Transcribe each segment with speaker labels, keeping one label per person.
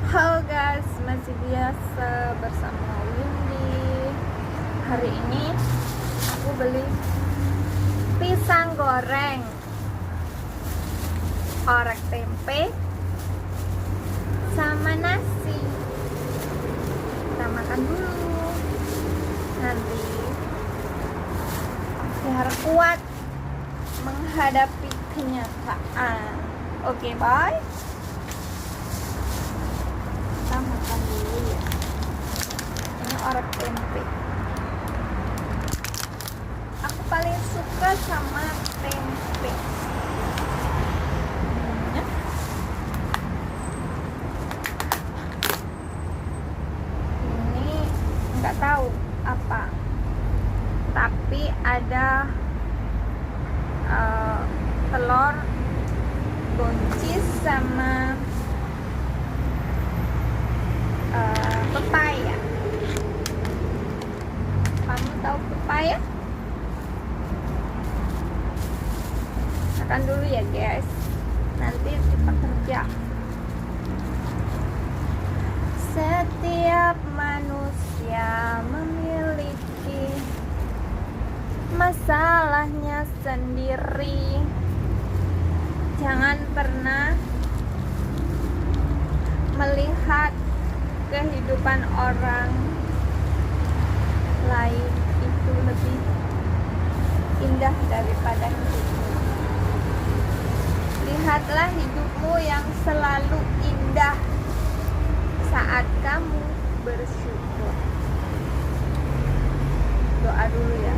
Speaker 1: Halo guys, masih biasa bersama Windy. Hari ini aku beli pisang goreng, orek tempe, sama nasi. Kita makan dulu. Nanti biar kuat menghadapi kenyataan. Oke, bye. Kita makan dulu ya. Ini orek tempe. Aku paling suka sama tempe. Ini nggak tahu apa, tapi ada telur buncis sama pepaya. Kamu tahu pepaya? Makan dulu ya guys, nanti kita kerja. Setiap manusia memiliki masalahnya sendiri. Jangan pernah melihat kehidupan orang lain itu lebih indah daripada hidupmu. Lihatlah hidupmu yang selalu indah saat kamu bersyukur. Doa dulu ya.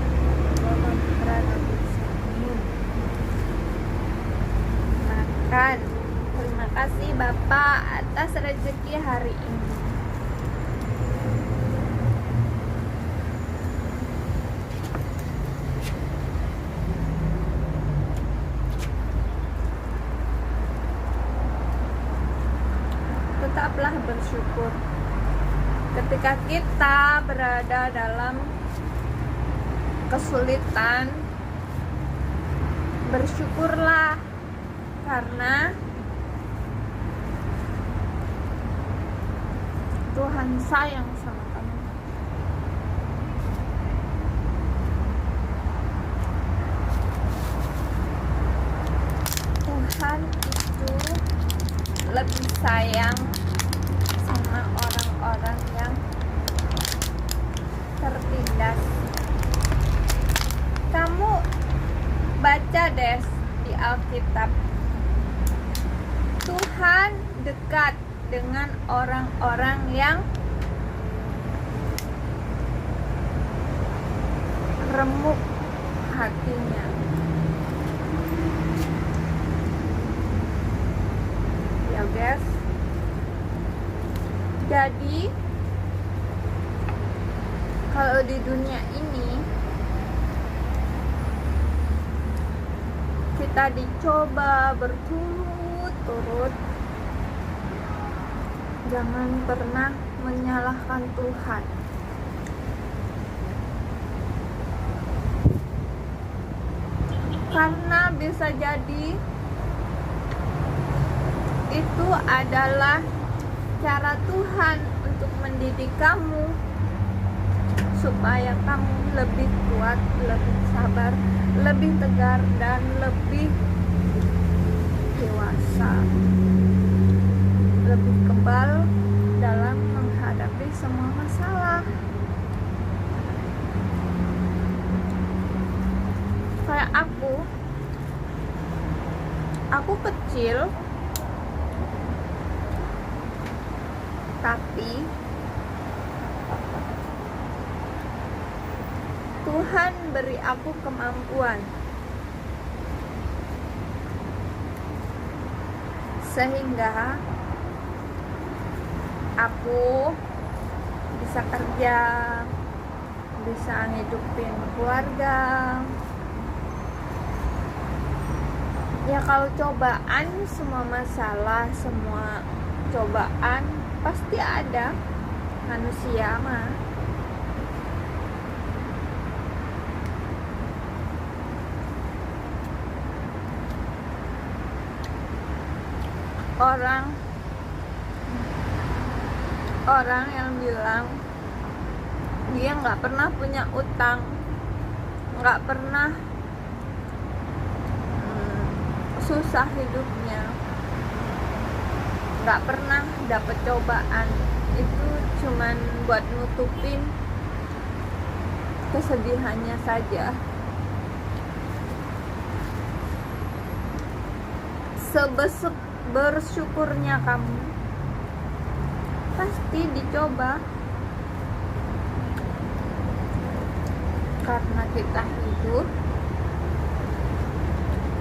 Speaker 1: Makan. Terima kasih Bapak atas rezeki hari ini. Tetaplah bersyukur. Ketika kita berada dalam kesulitan, bersyukurlah, karena Tuhan sayang sama kamu. Tuhan itu lebih sayang sama orang-orang yang tertindas. Kamu baca deh di Alkitab, Tuhan dekat dengan orang-orang yang remuk hatinya. Ya guys, jadi kalau di dunia ini kita dicoba berturut-turut, jangan pernah menyalahkan Tuhan. Karena bisa jadi itu adalah cara Tuhan untuk mendidik kamu supaya kamu lebih kuat, lebih sabar, lebih tegar, dan lebih dewasa, lebih kebal dalam menghadapi semua masalah. Kayak aku kecil, tapi Tuhan beri aku kemampuan sehingga aku bisa kerja, bisa ngidupin keluarga. Ya kalau cobaan, semua masalah, semua cobaan pasti ada, manusia mah. Orang orang yang bilang dia nggak pernah punya utang, nggak pernah susah hidupnya, nggak pernah dapet cobaan, itu cuman buat nutupin kesedihannya saja. Sebesar bersyukurnya kamu pasti dicoba, karena kita hidup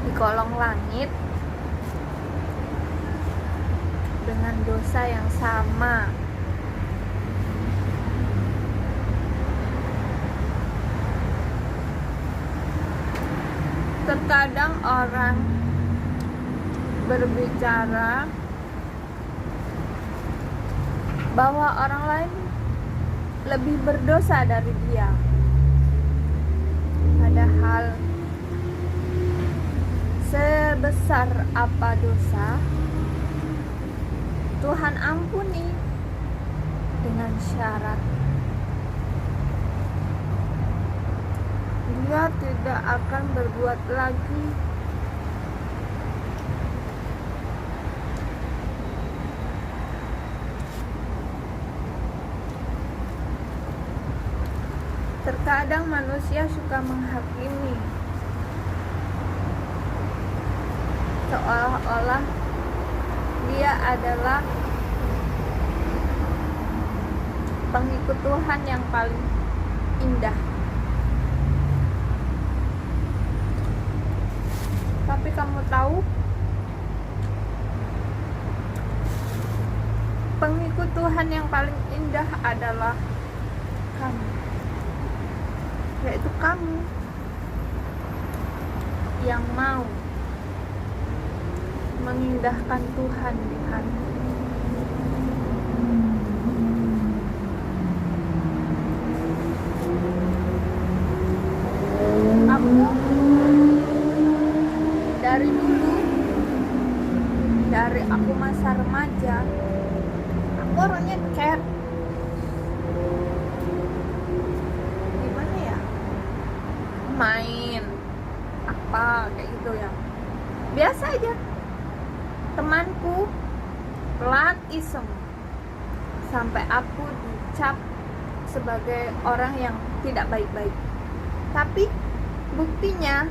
Speaker 1: di kolong langit dengan dosa yang sama. Terkadang orang berbicara bahwa orang lain lebih berdosa dari dia, padahal sebesar apa dosa Tuhan ampuni dengan syarat dia tidak akan berbuat lagi. Terkadang manusia suka menghakimi, seolah-olah dia adalah pengikut Tuhan yang paling indah. Tapi kamu tahu, pengikut Tuhan yang paling indah adalah kamu, yaitu kamu yang mau mengindahkan Tuhan di hati. Aku dari dulu, dari aku masa remaja, aku orangnya care. Gimana ya, main apa kayak gitu ya, biasa aja. Temanku pelan iseng sampai aku dicap sebagai orang yang tidak baik-baik. Tapi buktinya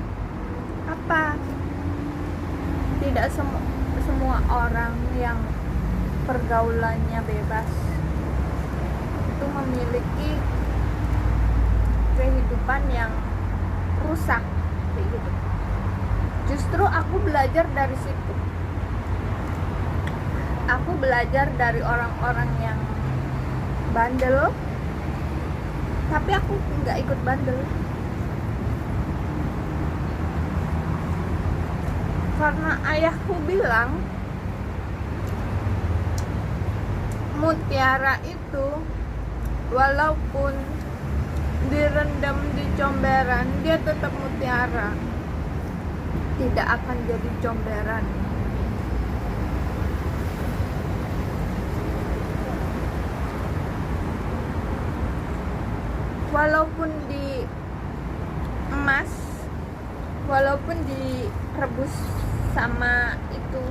Speaker 1: apa? Tidak semua orang yang pergaulannya bebas itu memiliki kehidupan yang rusak kayak gitu. Justru aku belajar dari situ. Aku belajar dari orang-orang yang bandel, tapi aku nggak ikut bandel. Karena ayahku bilang, mutiara itu walaupun direndam di comberan, dia tetap mutiara, tidak akan jadi comberan. Walaupun di emas, walaupun direbus sama itu,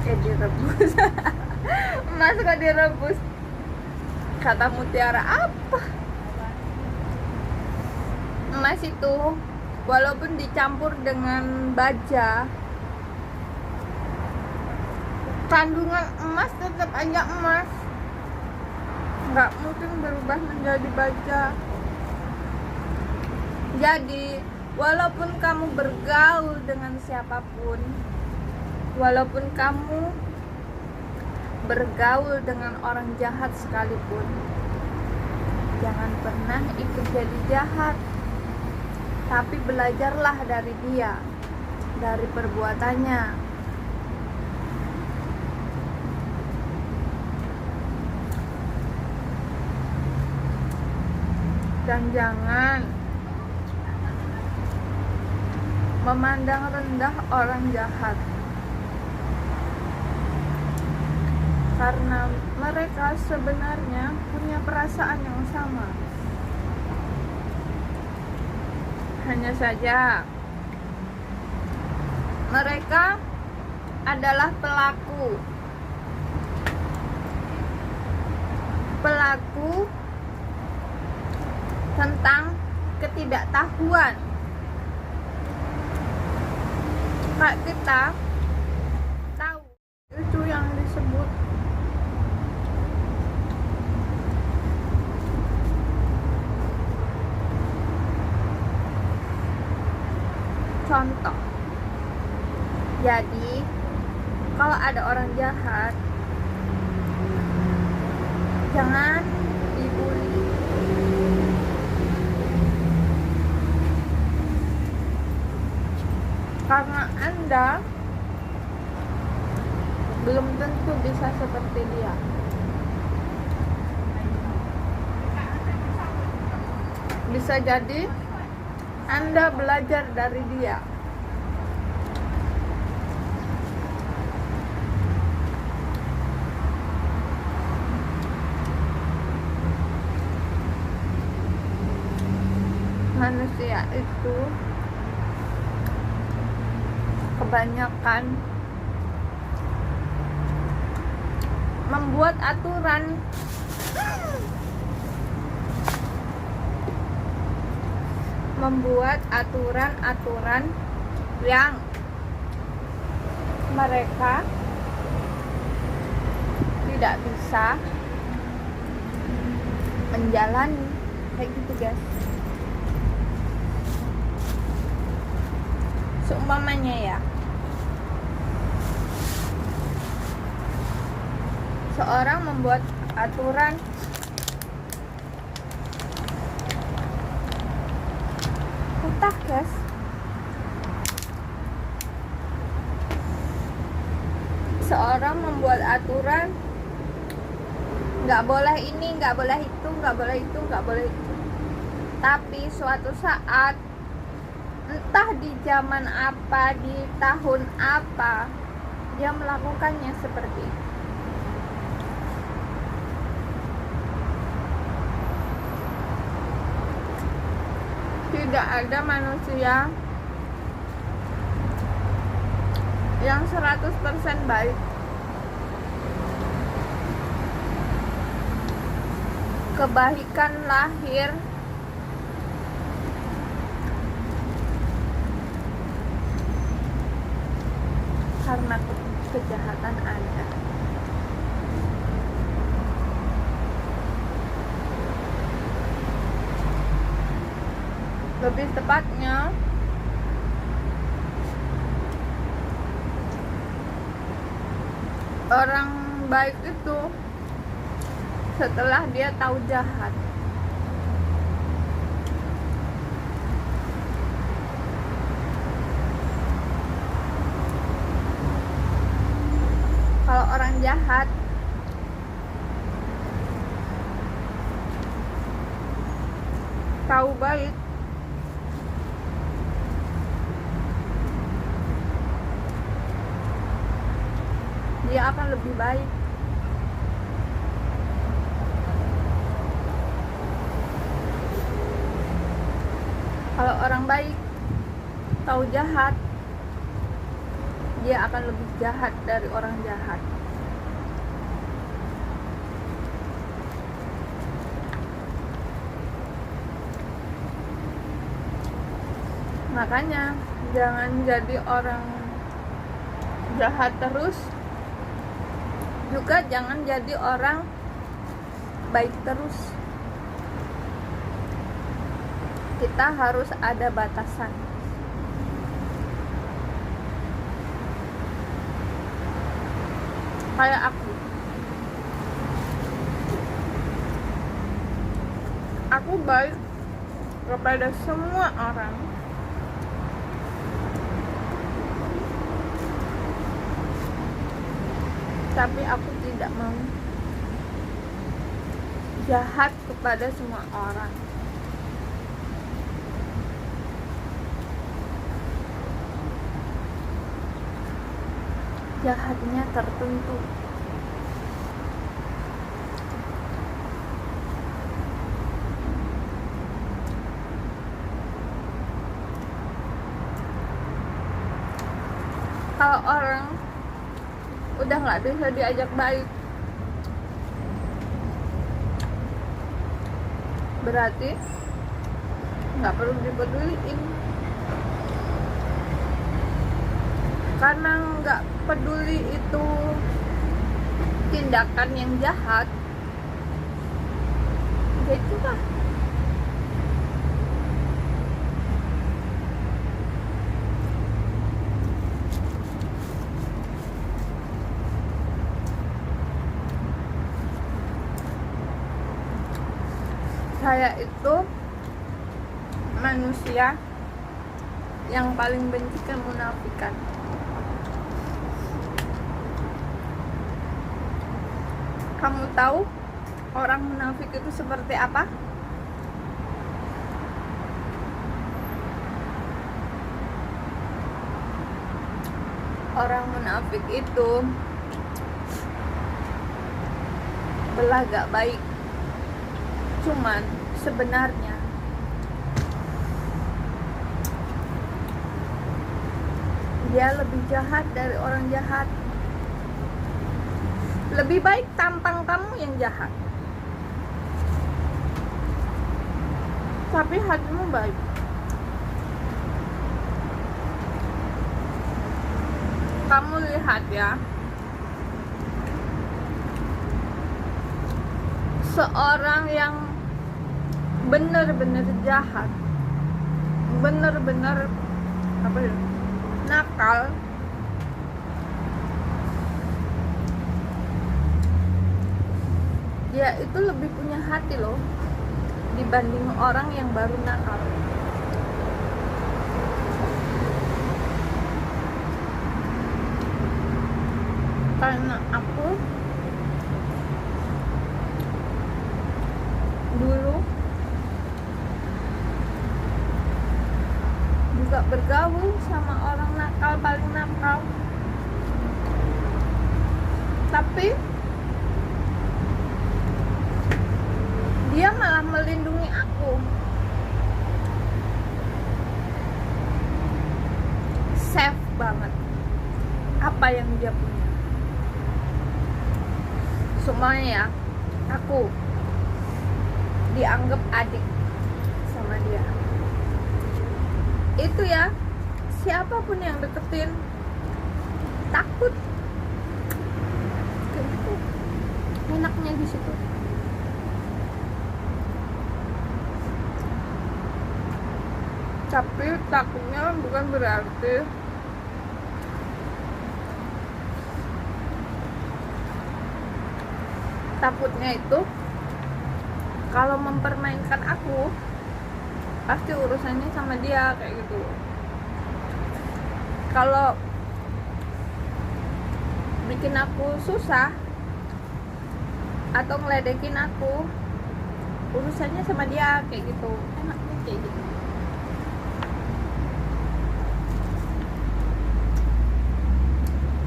Speaker 1: direbus emas kok direbus, kata mutiara apa? Emas itu walaupun dicampur dengan baja, kandungan emas tetap aja emas, nggak mungkin berubah menjadi baja. Jadi walaupun kamu bergaul dengan siapapun, walaupun kamu bergaul dengan orang jahat sekalipun, jangan pernah ikut jadi jahat. Tapi belajarlah dari dia, dari perbuatannya. Dan jangan memandang rendah orang jahat. karena mereka sebenarnya punya perasaan yang sama. Hanya saja mereka adalah pelaku tentang ketidaktahuan. Kak, kita tahu itu yang disebut contoh. Jadi kalau ada orang jahat, jangan dibully. Karena Anda belum tentu bisa seperti dia. Bisa jadi Anda belajar dari dia. Manusia itu kebanyakan membuat aturan yang mereka tidak bisa menjalani, kayak gitu guys. Seumpamanya ya, seorang membuat aturan entah guys, seorang membuat aturan nggak boleh ini, nggak boleh itu, nggak boleh itu, nggak boleh itu. Tapi suatu saat, entah di zaman apa, di tahun apa, dia melakukannya seperti itu. Tidak ada manusia yang 100% baik. Kebaikan lahir karena kejahatan Anda. Lebih tepatnya, orang baik itu setelah dia tahu jahat. Kalau orang jahat tahu baik, dia akan lebih baik. Kalau orang baik tahu jahat, dia akan lebih jahat dari orang jahat. Makanya jangan jadi orang jahat terus, juga jangan jadi orang baik terus. Kita harus ada batasan. Kayak aku baik kepada semua orang, tapi aku tidak mau jahat kepada semua orang. Jahatnya tertentu. orang udah nggak bisa diajak baik, berarti nggak perlu dipeduliin. Karena nggak peduli itu tindakan yang jahat, ya itu lah. Saya itu manusia yang paling benci kemunafikan. Kamu tahu orang munafik itu seperti apa? Orang munafik itu belagak baik, cuman sebenarnya dia lebih jahat dari orang jahat. Lebih baik tampang kamu yang jahat, tapi hatimu baik. Kamu lihat ya, seorang yang benar-benar jahat, benar-benar apa ya, nakal, dia itu lebih punya hati loh dibanding orang yang baru nakal. Karena aku dulu juga bergaul sama orang nakal, paling nakal, tapi dia malah melindungi aku. Safe banget apa yang dia punya. Semuanya ya, aku dianggap adik sama dia. Itu ya, siapapun yang deketin takut. Kayak gitu. Enaknya di situ. Tapi takutnya bukan berarti takutnya itu kalau mempermainkan aku pasti urusannya sama dia kayak gitu. Kalau bikin aku susah atau ngeledekin aku, urusannya sama dia kayak gitu. Enaknya kayak gitu.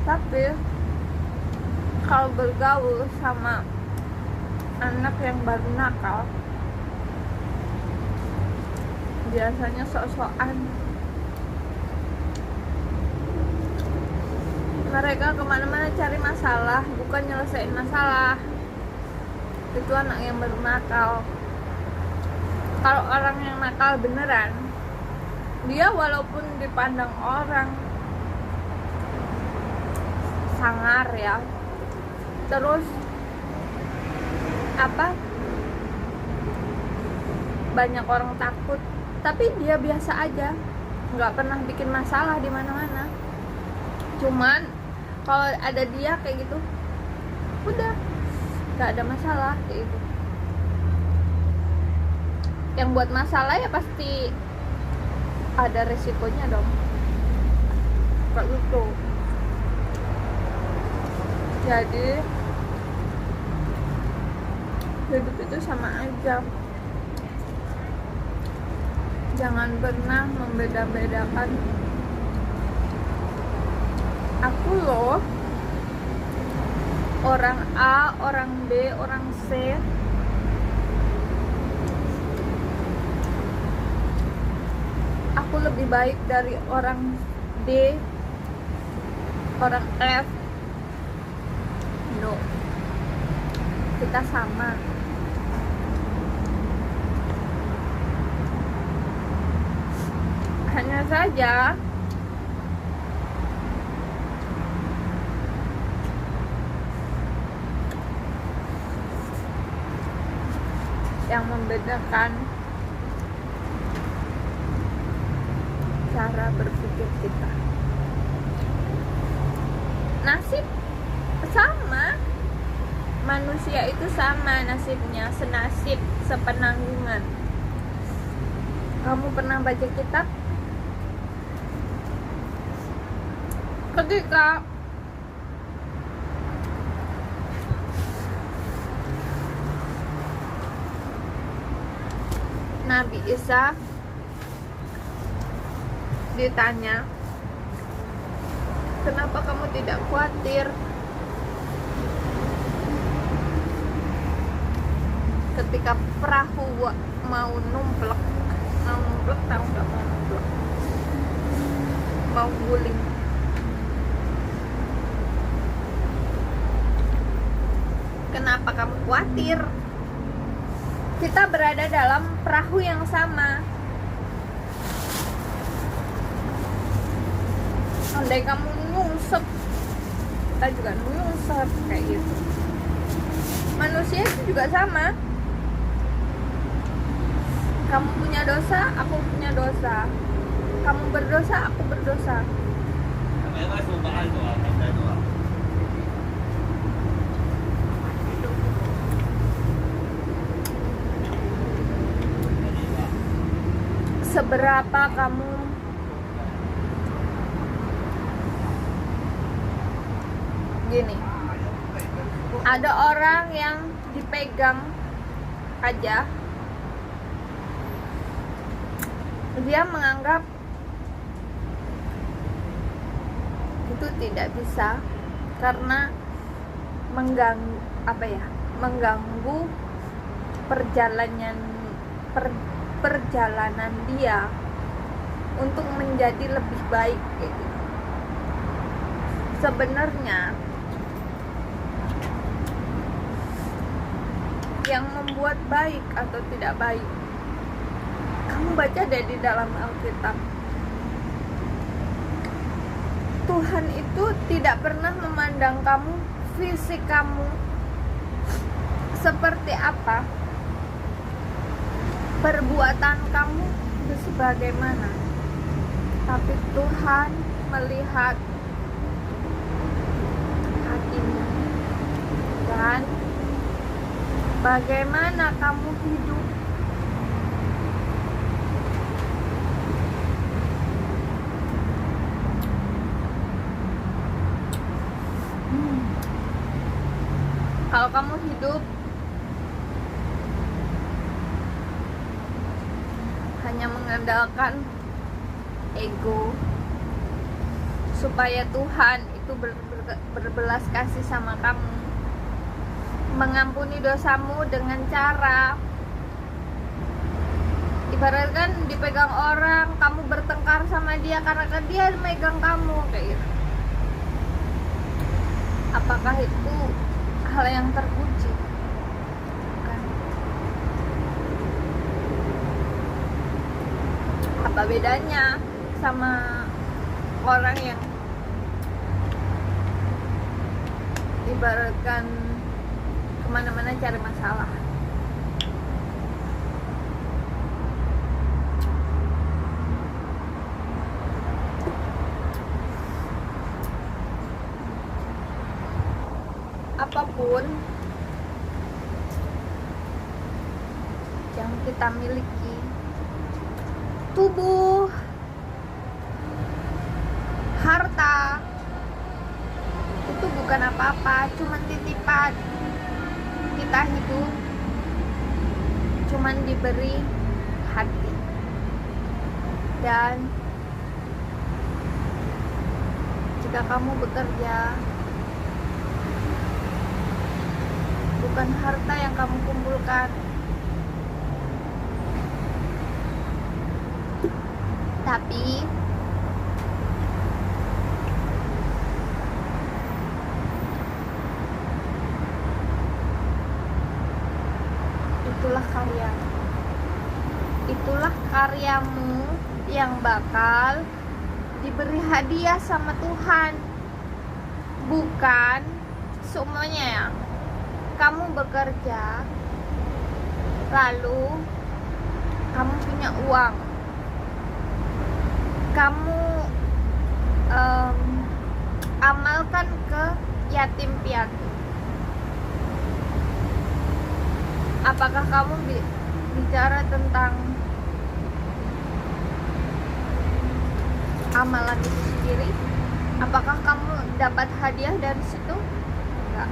Speaker 1: Tapi kalau bergaul sama anak yang baru nakal, biasanya sok-sokan. Mereka kemana-mana cari masalah, bukan nyelesain masalah. Itu anak yang baru nakal. Kalau orang yang nakal beneran, dia walaupun dipandang orang sangar ya, terus apa, banyak orang takut, tapi dia biasa aja, nggak pernah bikin masalah di mana-mana. Cuman kalau ada dia kayak gitu, udah nggak ada masalah kayak gitu. Yang buat masalah ya pasti ada resikonya dong, kayak gitu. Jadi hidup itu sama aja, jangan pernah membeda-bedakan. Aku loh orang A, orang B, orang C, aku lebih baik dari orang D, orang F. No, kita sama. Hanya saja yang membedakan cara berpikir kita. Nasib sama, manusia itu sama nasibnya, senasib, sepenanggungan. Kamu pernah baca kitab? Ketika Nabi Isa ditanya, kenapa kamu tidak khawatir ketika perahu mau numplek, tahu nggak, mau numplek, mau guling. Kenapa kamu khawatir? Kita berada dalam perahu yang sama. Andai kamu nyungsep, kita juga nyungsep kayak gitu. Manusia itu juga sama. Kamu punya dosa, aku punya dosa. Kamu berdosa, aku berdosa. Seberapa kamu gini, ada orang yang dipegang aja, dia menganggap itu tidak bisa karena mengganggu perjalanan dia untuk menjadi lebih baik kayak gitu. Sebenarnya yang membuat baik atau tidak baik, kamu baca deh di dalam Alkitab. Tuhan itu tidak pernah memandang kamu, fisik kamu seperti apa, perbuatan kamu itu sebagaimana, tapi Tuhan melihat hatimu dan bagaimana kamu hidup. Kalau kamu hidup hanya mengandalkan ego supaya Tuhan itu berbelas kasih sama kamu, mengampuni dosamu dengan cara ibaratkan dipegang orang, kamu bertengkar sama dia karena dia megang kamu kayak gitu. Apakah itu hal yang terpuji? Bukan. Apa bedanya sama orang yang ibaratkan kemana-mana cari masalah? Apapun yang kita miliki, tubuh, harta, itu bukan apa-apa, cuman titipan. Kita hidup cuman diberi hati, dan jika kamu bekerja, bukan harta yang kamu kumpulkan, tapi itulah karyamu. Itulah karyamu yang bakal diberi hadiah sama Tuhan. Bukan semuanya ya. Kamu bekerja, lalu kamu punya uang, kamu amalkan ke yatim piatu. Apakah kamu bicara tentang amalan itu sendiri? Apakah kamu dapat hadiah dari situ? Enggak.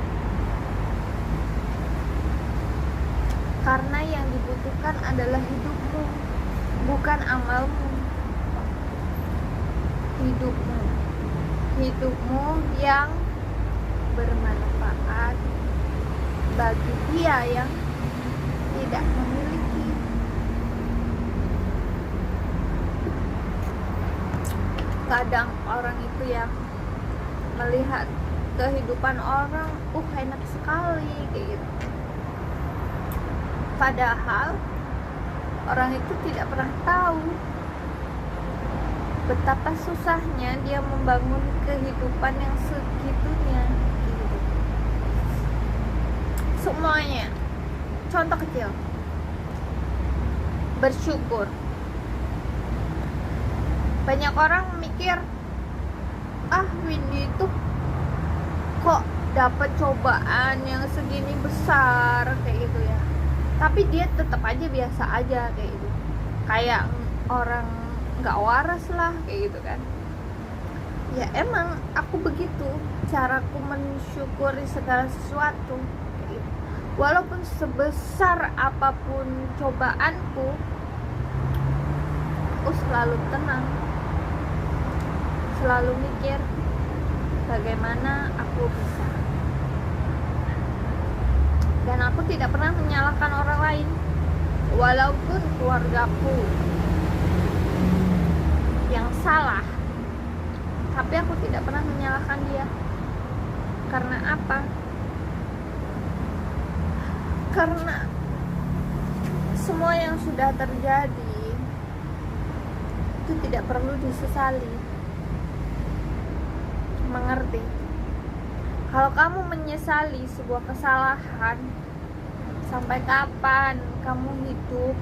Speaker 1: Karena yang dibutuhkan adalah hidupmu, bukan amalmu. Hidupmu yang bermanfaat bagi dia yang tidak memiliki. Kadang orang itu ya melihat kehidupan orang, enak sekali kayak gitu. Padahal orang itu tidak pernah tahu betapa susahnya dia membangun kehidupan yang segitunya gitu. Semuanya. Contoh kecil, bersyukur. Banyak orang mikir, Windy itu kok dapat cobaan yang segini besar kayak gitu ya, tapi dia tetap aja biasa aja kayak gitu, kayak orang nggak waras lah kayak gitu kan. Ya emang aku begitu caraku mensyukuri segala sesuatu. Walaupun sebesar apapun cobaanku, aku selalu tenang, selalu mikir bagaimana aku bisa. Dan aku tidak pernah menyalahkan orang lain, walaupun keluargaku yang salah, tapi aku tidak pernah menyalahkan dia. Karena apa? Karena semua yang sudah terjadi itu tidak perlu disesali. Mengerti? Kalau kamu menyesali sebuah kesalahan, sampai kapan kamu hidup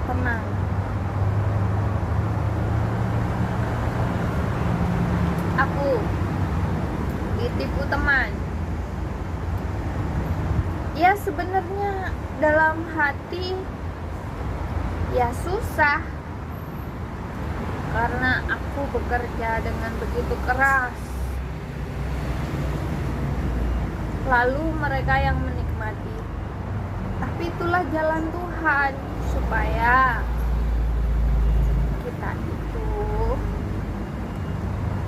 Speaker 1: tenang? Aku ditipu teman. Ya sebenarnya dalam hati ya susah, karena aku bekerja dengan begitu keras, lalu mereka yang menikmati. Tapi itulah jalan Tuhan, supaya kita itu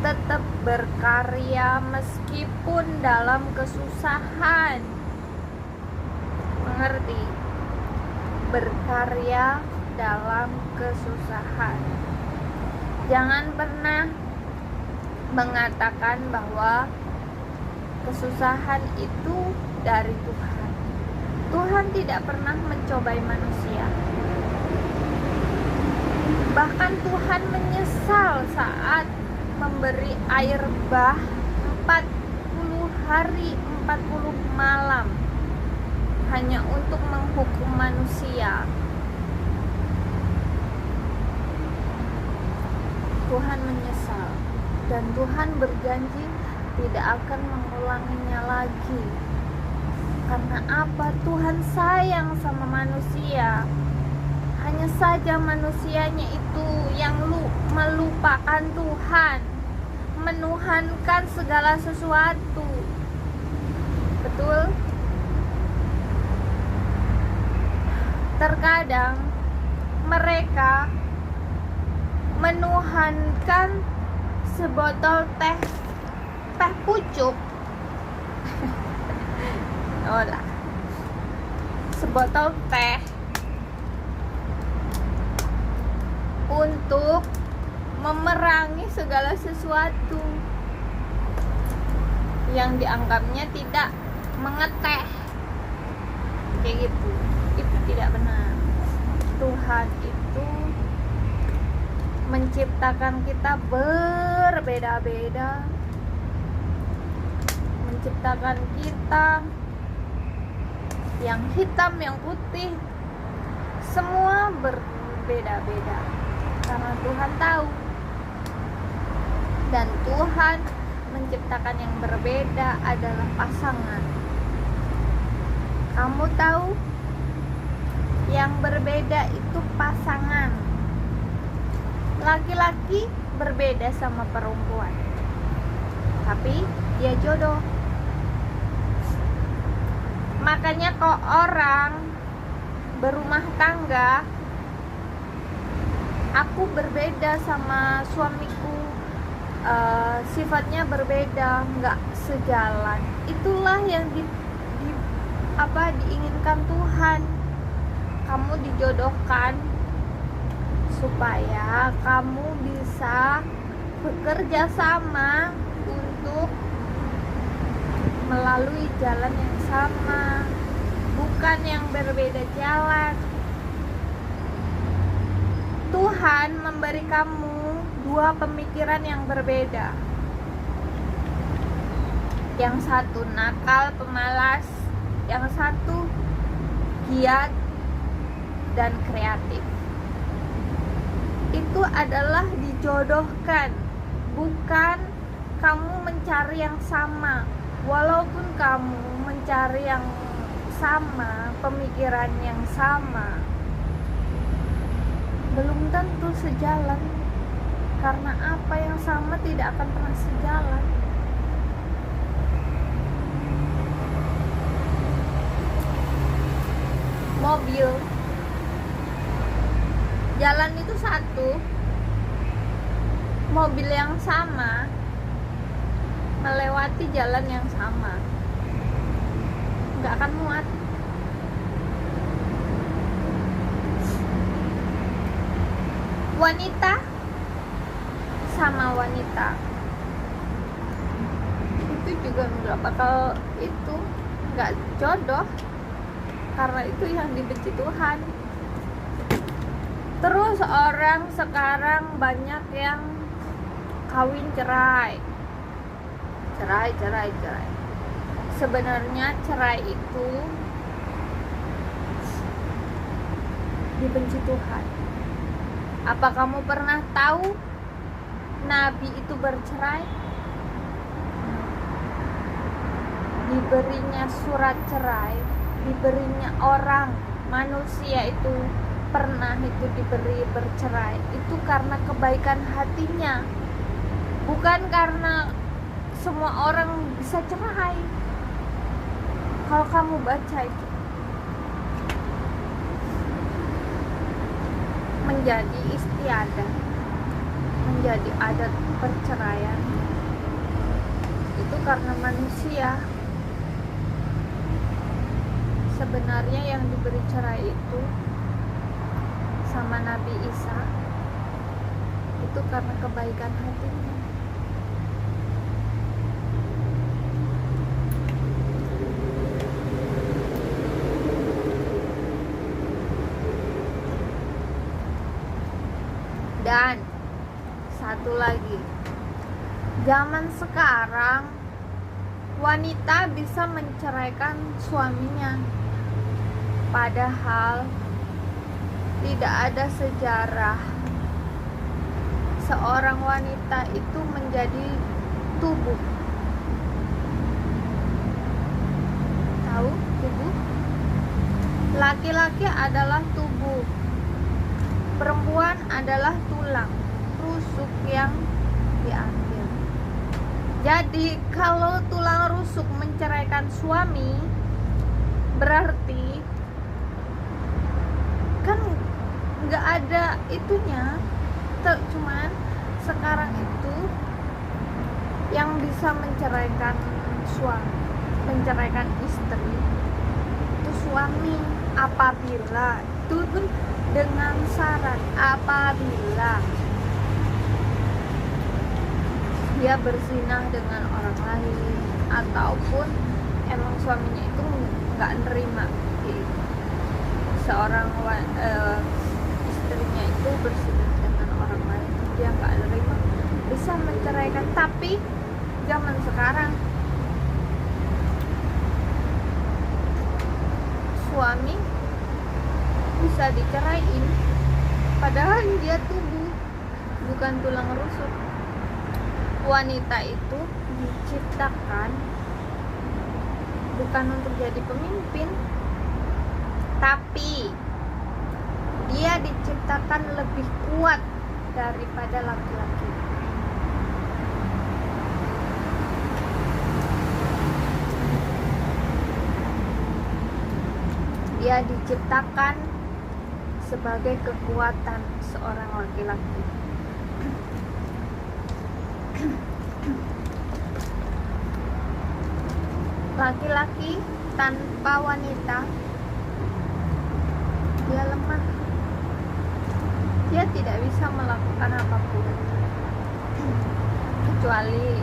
Speaker 1: tetap berkarya meskipun dalam kesusahan. Mengerti? Berkarya dalam kesusahan. Jangan pernah mengatakan bahwa kesusahan itu dari Tuhan. Tuhan tidak pernah mencobai manusia. Bahkan Tuhan menyesal saat memberi air bah 40 hari 40 malam hanya untuk menghukum manusia. Tuhan menyesal dan Tuhan berjanji tidak akan mengulanginya lagi. Karena apa? Tuhan sayang sama manusia. Hanya saja manusianya itu yang melupakan Tuhan, menuhankan segala sesuatu. Betul? Terkadang mereka menuhankan sebotol teh pucuk. Sebotol teh untuk memerangi segala sesuatu yang dianggapnya tidak mengeteh. kayak gitu. Itu tidak benar. Tuhan itu menciptakan kita berbeda-beda, menciptakan kita yang hitam, yang putih, semua berbeda-beda karena Tuhan tahu. Dan Tuhan menciptakan yang berbeda adalah pasangan. Kamu tahu, yang berbeda itu pasangan. Laki-laki berbeda sama perempuan, tapi dia jodoh. Makanya kok orang berumah tangga, aku berbeda sama suamiku, sifatnya berbeda, nggak sejalan. Itulah yang diinginkan Tuhan. Kamu dijodohkan supaya kamu bisa bekerja sama untuk melalui jalan yang sama, bukan yang berbeda jalan. Tuhan memberi kamu dua pemikiran yang berbeda. Yang satu nakal, pemalas, yang satu giat dan kreatif. Itu adalah dijodohkan, bukan kamu mencari yang sama. Walaupun kamu mencari yang sama, pemikiran yang sama, belum tentu sejalan. Karena apa yang sama tidak akan pernah sejalan. Mobil, jalan itu satu, mobil yang sama melewati jalan yang sama, nggak akan muat. Wanita sama wanita itu juga nggak bakal, itu nggak jodoh, karena itu yang dibenci Tuhan. Terus orang sekarang banyak yang kawin cerai. Sebenarnya cerai itu dibenci Tuhan. Apa kamu pernah tahu Nabi itu bercerai? Diberinya surat cerai, diberinya orang, manusia itu pernah itu diberi bercerai. Itu karena kebaikan hatinya, bukan karena semua orang bisa cerai. Kalau kamu baca itu, menjadi istiadat, menjadi adat perceraian itu karena manusia. Sebenarnya yang diberi cerai itu sama Nabi Isa itu karena kebaikan hatinya. Dan satu lagi, zaman sekarang wanita bisa menceraikan suaminya, padahal tidak ada sejarah seorang wanita itu menjadi tubuh. Tahu tubuh? Laki-laki adalah tubuh, perempuan adalah tulang rusuk yang diambil. Jadi kalau tulang rusuk menceraikan suami, berarti kan nggak ada itunya. Cuman sekarang itu yang bisa menceraikan suami, menceraikan istri itu suami, apabila itu pun dengan syarat apabila dia berzinah dengan orang lain ataupun emang suaminya itu nggak nerima gitu. seorang istrinya itu berselingkuh dengan orang lain, dia nggak nerima, bisa menceraikan. Tapi zaman sekarang suami bisa diceraiin padahal dia tubuh, bukan tulang rusuk. Wanita itu diciptakan bukan untuk jadi pemimpin, tapi dia diciptakan lebih kuat daripada laki-laki. Dia diciptakan sebagai kekuatan seorang laki-laki. Laki-laki tanpa wanita, dia lemah. Dia tidak bisa melakukan apapun kecuali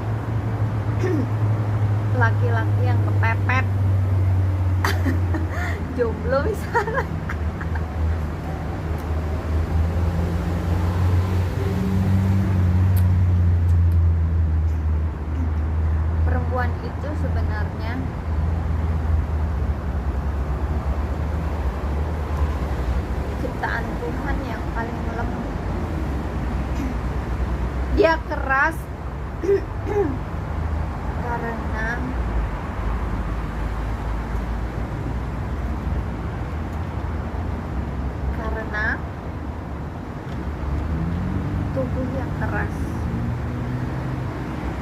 Speaker 1: laki-laki yang kepepet jomblo misalnya. Perempuan itu sebenarnya ciptaan Tuhan yang paling lembut. Dia keras karena tubuh yang keras,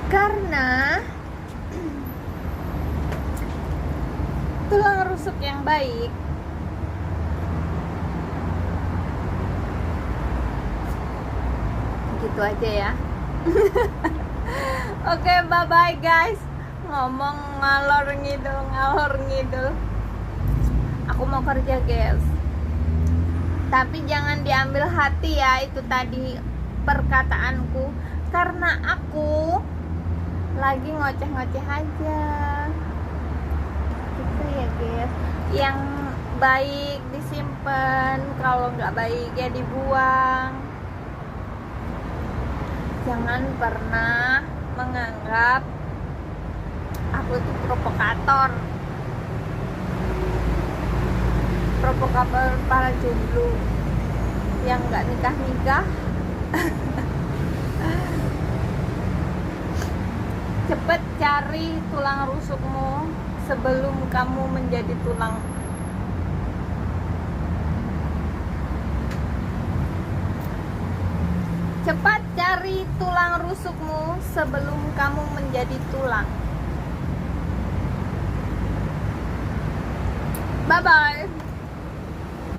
Speaker 1: karena tulang rusuk yang baik. Gitu aja ya. Oke, bye bye guys. Ngomong ngalor ngidul. Aku mau kerja guys. Tapi jangan diambil hati ya itu tadi perkataanku, karena aku lagi ngoceh-ngoceh aja. Gitu ya guys. Yang baik disimpan, kalau nggak baik ya dibuang. Jangan pernah menganggap aku tuh provokator para jomblo yang nggak nikah. Cepet cari tulang rusukmu sebelum kamu menjadi tulang. Cepat cari tulang rusukmu sebelum kamu menjadi tulang. Bye bye.